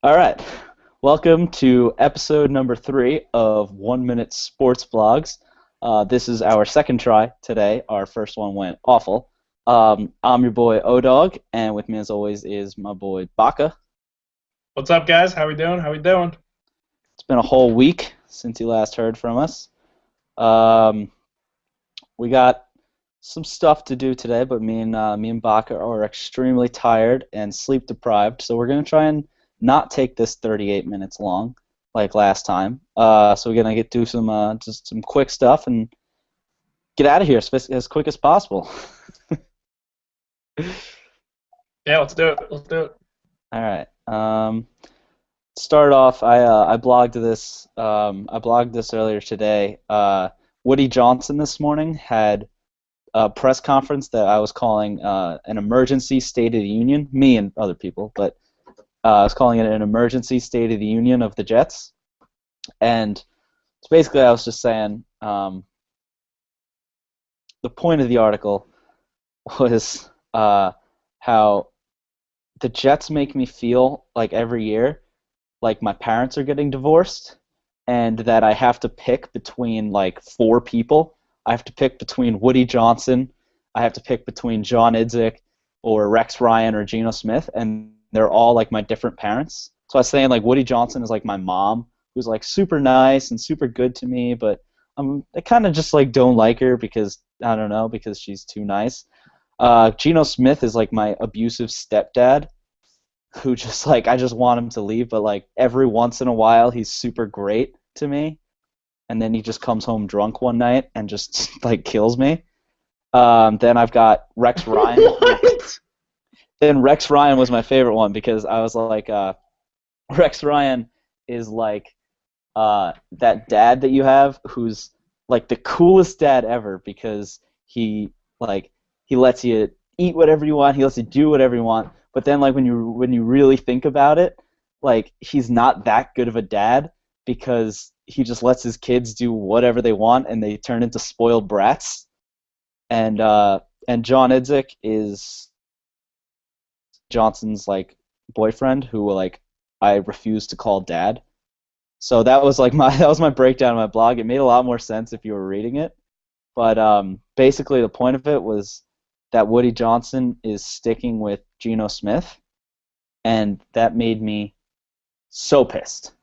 All right. Welcome to episode number 3 of 1 Minute Sports Vlogs. This is our second try today. Our first one went awful. I'm your boy O-Dog, and with me as always is my boy Baka. What's up, guys? How we doing? How we doing? It's been a whole week since you last heard from us. Um, we got some stuff to do today, but me and Baka are extremely tired and sleep deprived, so we're gonna try and not take this 38 minutes long like last time. So we're gonna get do some just some quick stuff and get out of here as quick as possible. Yeah, let's do it. Let's do it. All right. Start off. I blogged this earlier today. Woody Johnson this morning had a press conference that I was calling an emergency State of the Union. Me and other people, but I was calling it an emergency State of the Union of the Jets. And so basically, I was just saying the point of the article was how the Jets make me feel like every year like my parents are getting divorced and that I have to pick between like four people. I have to pick between Woody Johnson, I have to pick between John Idzik or Rex Ryan or Geno Smith, and they're all like my different parents. So I was saying like Woody Johnson is like my mom, who's like super nice and super good to me, but I kind of just like don't like her because I don't know because she's too nice. Geno Smith is like my abusive stepdad, who just like I just want him to leave, but like every once in a while he's super great to me, and then he just comes home drunk one night and just like kills me. Then I've got Rex Ryan. What? Then Rex Ryan was my favorite one because I was like, Rex Ryan is like that dad that you have who's like the coolest dad ever because like he lets you eat whatever you want, he lets you do whatever you want, but then like when you really think about it, like he's not that good of a dad because he just lets his kids do whatever they want and they turn into spoiled brats. And John Idzik is Johnson's like boyfriend who like I refuse to call dad. So that was like my that was my breakdown of my blog. It made a lot more sense if you were reading it. But basically, the point of it was that Woody Johnson is sticking with Geno Smith, and that made me so pissed.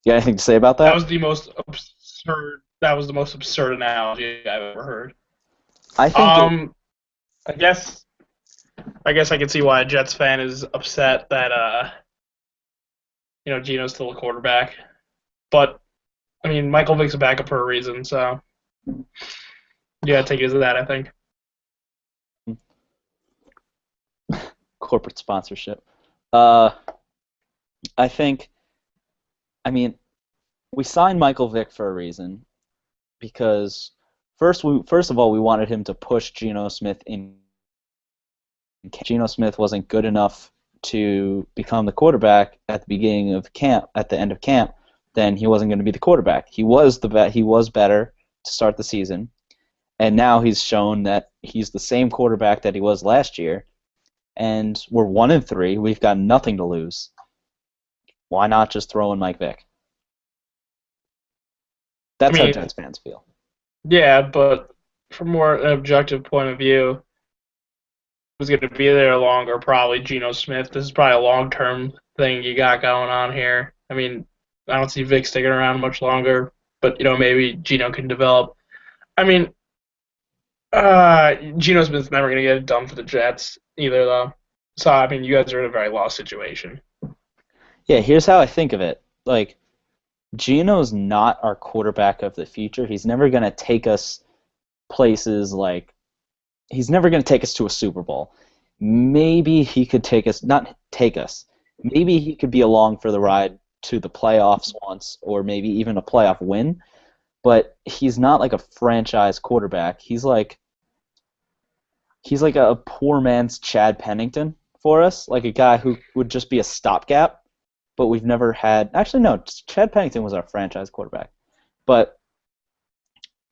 You got anything to say about That that? was the most absurd. That was the most absurd analogy I've ever heard. I think it. Um, I guess. I guess I can see why a Jets fan is upset that Geno's still a quarterback. But I mean, Michael Vick's a backup for a reason, so you gotta take it as that. I think. Corporate sponsorship. Uh, I think. I mean, we signed Michael Vick for a reason because first of all we wanted him to push Geno Smith in. Geno Smith wasn't good enough to become the quarterback at the beginning of camp, at the end of camp, then he wasn't going to be the quarterback. He was better to start the season, and now he's shown that he's the same quarterback that he was last year. And we're 1-3. We've got nothing to lose. Why not just throw in Mike Vick? I That's how mean, Jets fans feel. yeah, but from more an objective point of view, who's going to be there longer? Probably Geno Smith. This is probably a long-term thing you got going on here. I mean, I don't see Vic sticking around much longer, but maybe Geno can develop. I mean, Geno Smith's never going to get it done for the Jets either, though. So I mean, you guys are in a very lost situation. Yeah, here's how I think of it. Like, Geno's not our quarterback of the future. He's never going to take us places like he's never going to take us to a Super Bowl. Maybe he could take us, not take us. Maybe he could be along for the ride to the playoffs once, or maybe even a playoff win. But he's not like a franchise quarterback. He's like a poor man's Chad Pennington for us, like a guy who would just be a stopgap. But we've never had. Actually, no. Chad Pennington was our franchise quarterback. But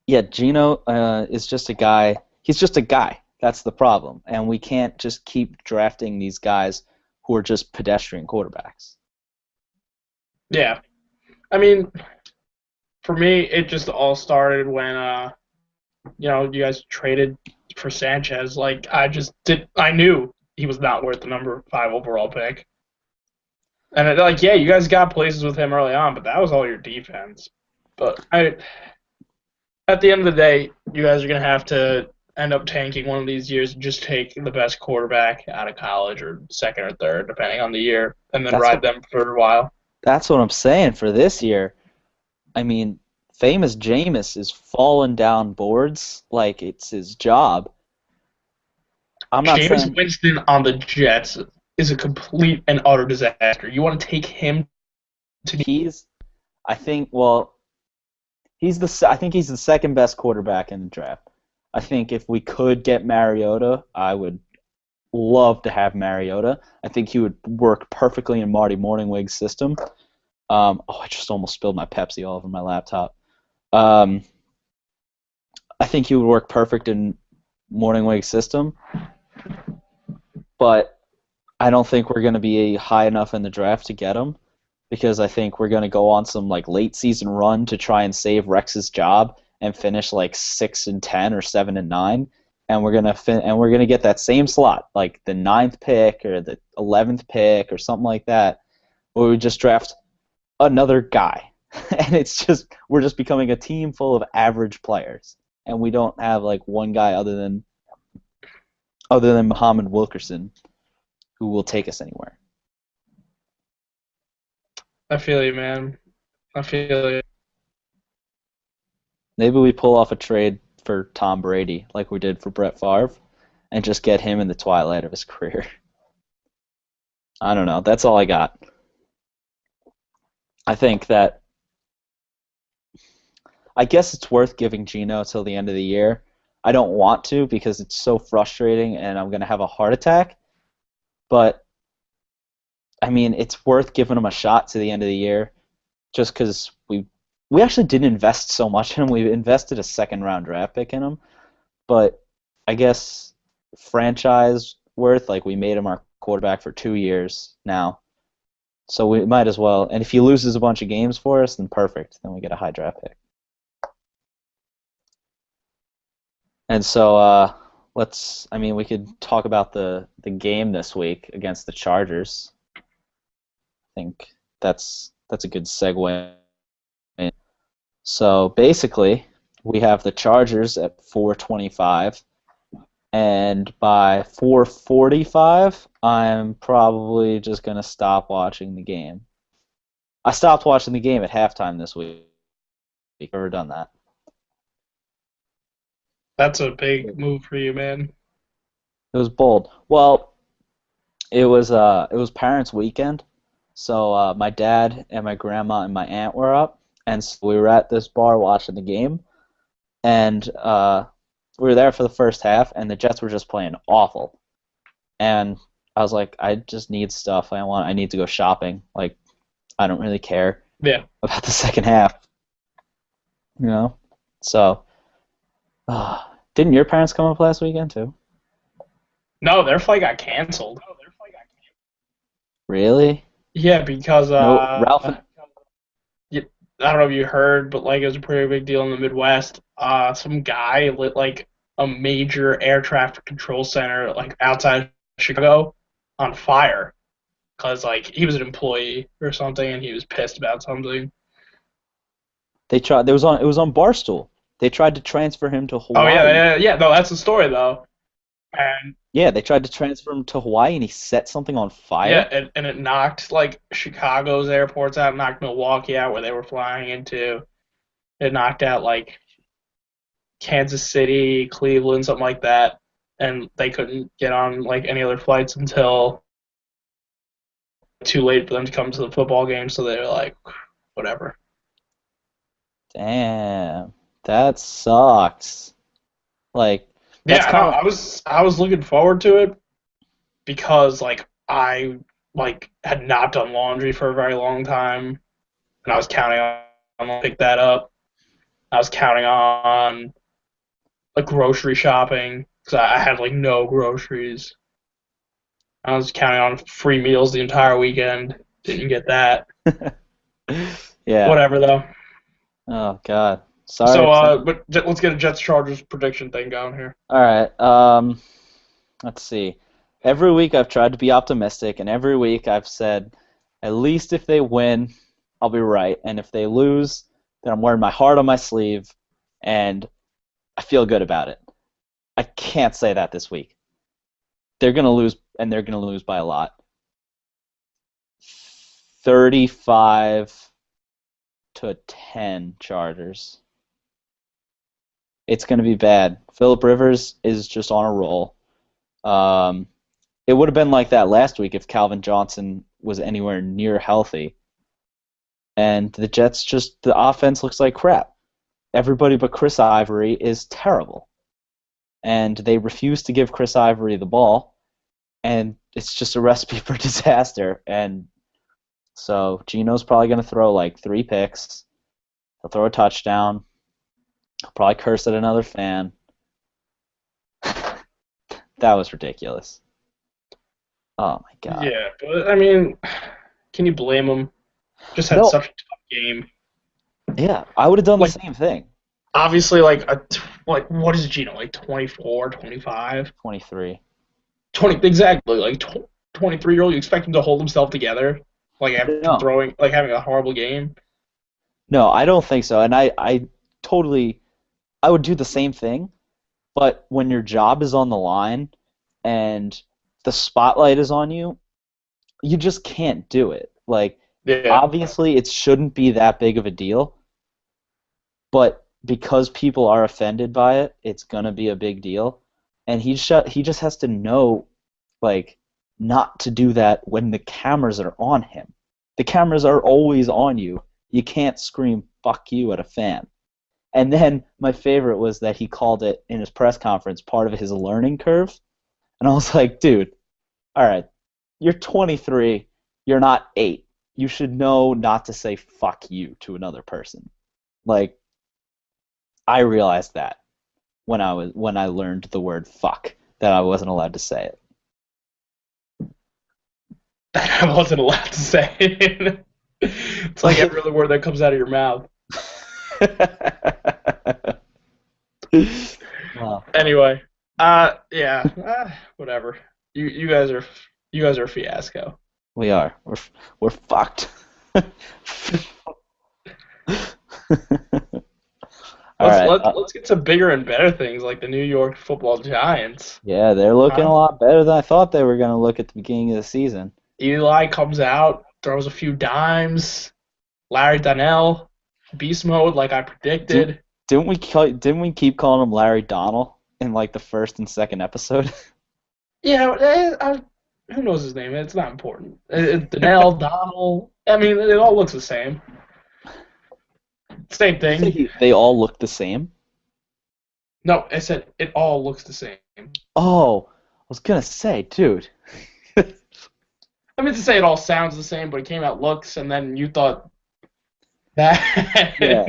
yeah, Geno is just a guy. He's just a guy. That's the problem, and we can't just keep drafting these guys who are just pedestrian quarterbacks. Yeah. I mean, for me, it just all started when you guys traded for Sanchez. Like I knew he was not worth the number 5 overall pick. And yeah, you guys got places with him early on, but that was all your defense. But at the end of the day, you guys are gonna have to end up tanking one of these years and just take the best quarterback out of college or second or third, depending on the year, and then That's ride what them for a while. that's what I'm saying for this year. I mean, famous Jameis is falling down boards like it's his job. I'm not Jameis saying Winston on the Jets is a complete and utter disaster. You want to take him to he's. I think well, I think he's the second best quarterback in the draft. I think if we could get Mariota, I would love to have Mariota. I think he would work perfectly in Marty Morningwig's system. I just almost spilled my Pepsi all over my laptop. Um, I think he would work perfect in Morningwig's system, but I don't think we're going to be high enough in the draft to get him because I think we're going to go on some like late season run to try and save Rex's job and finish like 6-10 or 7-9, and we're gonna get that same slot, like the 9th pick or the 11th pick or something like that, where we just draft another guy, and we're just becoming a team full of average players, and we don't have like one guy other than Muhammad Wilkerson who will take us anywhere. I feel you, man. I feel you. Maybe we pull off a trade for Tom Brady like we did for Brett Favre and just get him in the twilight of his career. I don't know. That's all I got. I guess it's worth giving Geno till the end of the year. I don't want to because it's so frustrating and I'm going to have a heart attack. But, I mean, it's worth giving him a shot to the end of the year just because we actually didn't invest so much in him. We invested a second-round draft pick in him. But I guess franchise worth, like we made him our quarterback for 2 years now. So we might as well. And if he loses a bunch of games for us, then perfect. Then we get a high draft pick. And so we could talk about the game this week against the Chargers. I think that's a good segue. So basically, we have the Chargers at 425, and by 445, I'm probably just going to stop watching the game. I stopped watching the game at halftime this week. I've never done that. That's a big move for you, man. It was bold. Well, it was Parents' Weekend, so my dad and my grandma and my aunt were up, and so we were at this bar watching the game, and we were there for the first half, and the Jets were just playing awful, and I was like, I just need stuff. I need to go shopping. Like, I don't really care about the second half, you know. So, didn't your parents come up last weekend too? No, their flight got canceled. Really? Yeah, because No, Ralph. I don't know if you heard, but like it was a pretty big deal in the Midwest. Some guy lit like a major air traffic control center like outside Chicago on fire because like he was an employee or something and he was pissed about something. It was on Barstool. They tried to transfer him to Hawaii. Oh yeah. No, that's the story though. And yeah, they tried to transfer him to Hawaii, and he set something on fire. Yeah, and it knocked like Chicago's airports out, knocked Milwaukee out where they were flying into. It knocked out like Kansas City, Cleveland, something like that, and they couldn't get on like any other flights until too late for them to come to the football game. So they were like, whatever. Damn, that sucks. Like, that's I was looking forward to it because like I like had not done laundry for a very long time, and I was counting on pick that up. I was counting on like grocery shopping because I had like no groceries. I was counting on free meals the entire weekend. Didn't get that. Yeah. Whatever though. Oh God. Sorry. So, let's get a Jets Chargers prediction thing going here. All right. Let's see. Every week I've tried to be optimistic, and every week I've said, at least if they win, I'll be right, and if they lose, then I'm wearing my heart on my sleeve, and I feel good about it. I can't say that this week. They're gonna lose, and they're gonna lose by a lot. 35-10 Chargers. It's gonna be bad. Phillip Rivers is just on a roll. Um, it would have been like that last week if Calvin Johnson was anywhere near healthy. And the Jets the offense looks like crap. Everybody but Chris Ivory is terrible. And they refuse to give Chris Ivory the ball. And it's just a recipe for disaster. And so Gino's probably going to throw like 3 picks. He'll throw a touchdown. He'll probably curse at another fan. That was ridiculous. Oh my God. Yeah, but I mean, can you blame him? Just had No. such a tough game. Yeah, I would have done the Like, same thing. obviously, what is Gino, like 24, 25? 23. 20, exactly, like 23-year-old. You expect him to hold himself together, like after No. throwing, like having a horrible game. No, I don't think so. And I totally, I would do the same thing. But when your job is on the line and the spotlight is on you, you just can't do it. Like, Yeah, obviously, it shouldn't be that big of a deal. But because people are offended by it, it's gonna be a big deal. And he just has to know, like, not to do that when the cameras are on him. The cameras are always on you. You can't scream "fuck you" at a fan. And then my favorite was that he called it in his press conference part of his learning curve. And I was like, dude, all right, you're 23, you're not 8. You should know not to say "fuck you" to another person. Like, I realized that when I learned the word "fuck," that I wasn't allowed to say I wasn't allowed to say it. It's like every other word that comes out of your mouth. it. Wow. Anyway, yeah, whatever. You guys are a fiasco. We are. We're fucked. All right. Let's get some bigger and better things like the New York Football Giants. Yeah, they're looking a Huh? lot better than I thought they were going to look at the beginning of the season. Eli comes out, throws a few dimes. Larry Donnell, beast mode like I predicted. Didn't we keep calling him Larry Donnell in like the first and second episode? Yeah, who knows his name? It's not important. Donnell, Donald. I mean, it all looks the same. Same thing. They all look the same. No, I said it all looks the same. Oh, I was gonna say, dude. I meant to say it all sounds the same, but it came out looks, and then you thought that. Yeah,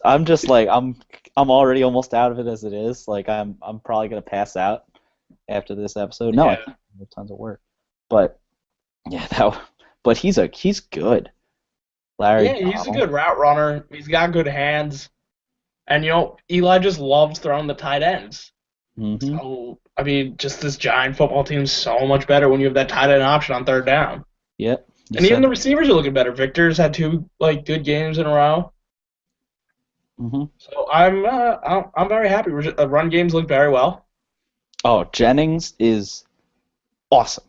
I'm just like I'm already almost out of it as it is. Like I'm probably gonna pass out after this episode. No, I Yeah. have tons of work. But yeah, but he's good. Larry Yeah, he's a Donnell. good route runner. He's got good hands. And, Eli just loves throwing the tight ends. Mm-hmm. So, I mean, just this giant football team's so much better when you have that tight end option on third down. Yep. And even the receivers are looking better. Victor's had 2 good games in a row. Mm-hmm. So I'm very happy. Run games look very well. Oh, Jennings is awesome.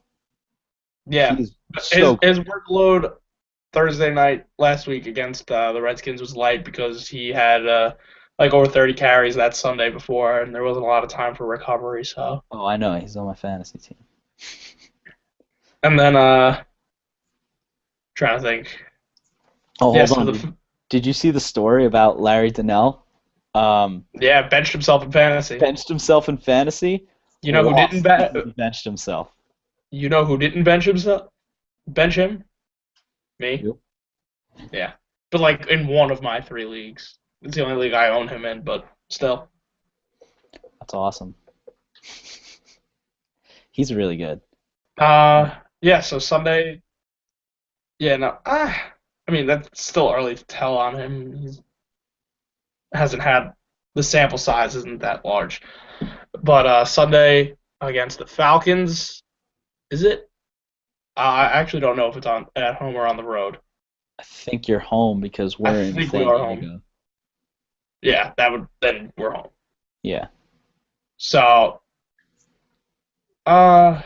Yeah, He's so his workload Thursday night last week against the Redskins was light because he had over 30 carries that Sunday before, and there wasn't a lot of time for recovery. So, Oh, I know. He's on my fantasy team. and then trying to think. Oh, Yeah, hold on. Did you see the story about Larry Donnell? Yeah, benched himself in fantasy. Benched himself in fantasy. You know who Lost didn't because he benched himself. You know who didn't bench himself? Bench him? Me. Yep. Yeah, but in one of my 3 leagues. It's the only league I own him in, but still. That's awesome. He's really good. Yeah. So Sunday. Yeah. No. I mean, that's still early to tell on him. He hasn't had the sample size isn't that large. But Sunday against the Falcons, is it? I actually don't know if it's on at home or on the road. I think you're home because I we're in think we San are home. Diego. Yeah, that would then we're home. Yeah. So, uh,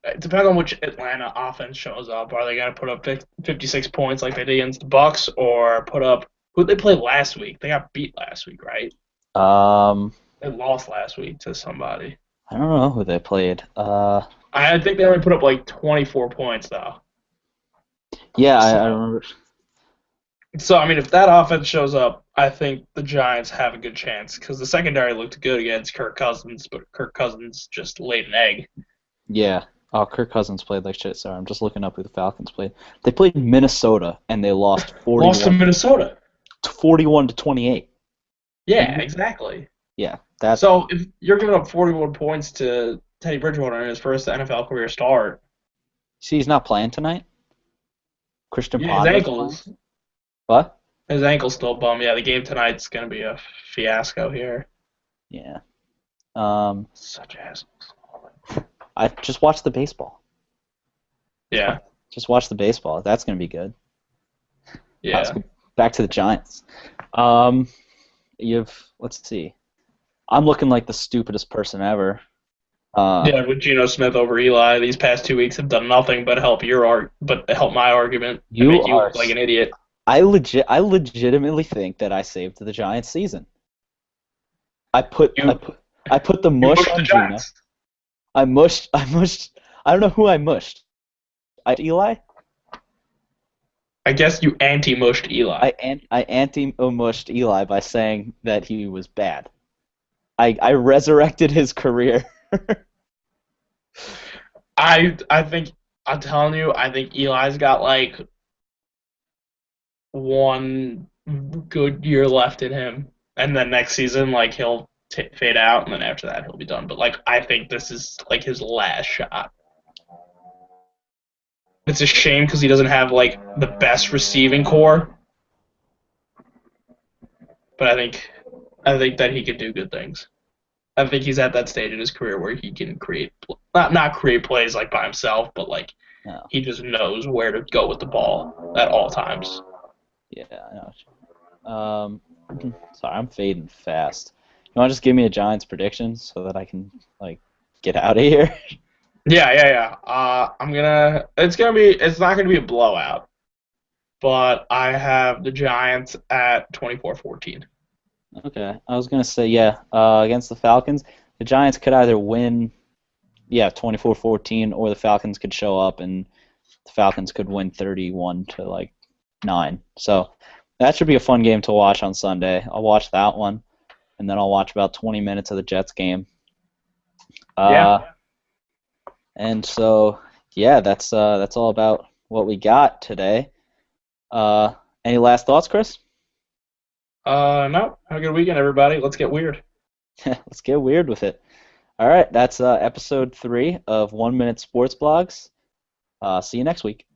it depends on which Atlanta offense shows up. Are they going to put up 56 points like they did against the Bucks, or put up who did they play last week? They got beat last week, right? Um, They lost last week to somebody. I don't know who they played. I think they only put up like 24 points though. Yeah, I So, remember. so I mean, if that offense shows up, I think the Giants have a good chance because the secondary looked good against Kirk Cousins, but Kirk Cousins just laid an egg. Yeah. Oh, Kirk Cousins played like shit. Sorry, I'm just looking up who the Falcons played. They played Minnesota and they lost Lost to 41 Minnesota. to 41 to 28. Yeah, exactly. Yeah, that. So if you're giving up 41 points to Teddy Bridgewater in his first NFL career start, See, he's not playing tonight. Christian yeah, his Ponder's playing. ankles, What? his ankle's still bum. Yeah, the game tonight's gonna be a fiasco here. Yeah. Um, Such assholes. I just watched the baseball. Yeah, Just watch the baseball. That's gonna be good. Let's yeah, go back to the Giants. Um, let's see. I'm looking like the stupidest person ever. Uh, yeah. With Geno Smith over Eli, these past 2 weeks have done nothing but help my argument and you make you are. look like an idiot. I legitimately think that I saved the Giants season. I put I You put I put the you mush pushed the on Gino. Giants. I mushed. I don't know who I mushed. Eli. I guess you anti-mushed Eli. I anti-mushed Eli by saying that he was bad. I resurrected his career. I think I'm telling you, I think Eli's got like one good year left in him, and then next season, like he'll fade out, and then after that he'll be done. But like I think this is like his last shot. It's a shame because he doesn't have like the best receiving core, but I think that he could do good things. I think he's at that stage in his career where he can create not create plays like by himself, but like No. he just knows where to go with the ball at all times. Yeah, I know. Sorry, I'm fading fast. You want to just give me a Giants prediction so that I can like get out of here? Yeah, yeah, yeah. I'm gonna. It's gonna be. It's not gonna be a blowout, but I have the Giants at 24-14. Okay, I was gonna say yeah. Against the Falcons, the Giants could either win, yeah, 24-14, or the Falcons could show up and the Falcons could win 31 to like 9. So that should be a fun game to watch on Sunday. I'll watch that one, and then I'll watch about 20 minutes of the Jets game. Yeah. Uh, and so yeah, that's all about what we got today. Any last thoughts, Chris? No. Have a good weekend, everybody. Let's get weird. Let's get weird with it. All right, that's episode 3 of 1 Minute Sports Blogs. See you next week.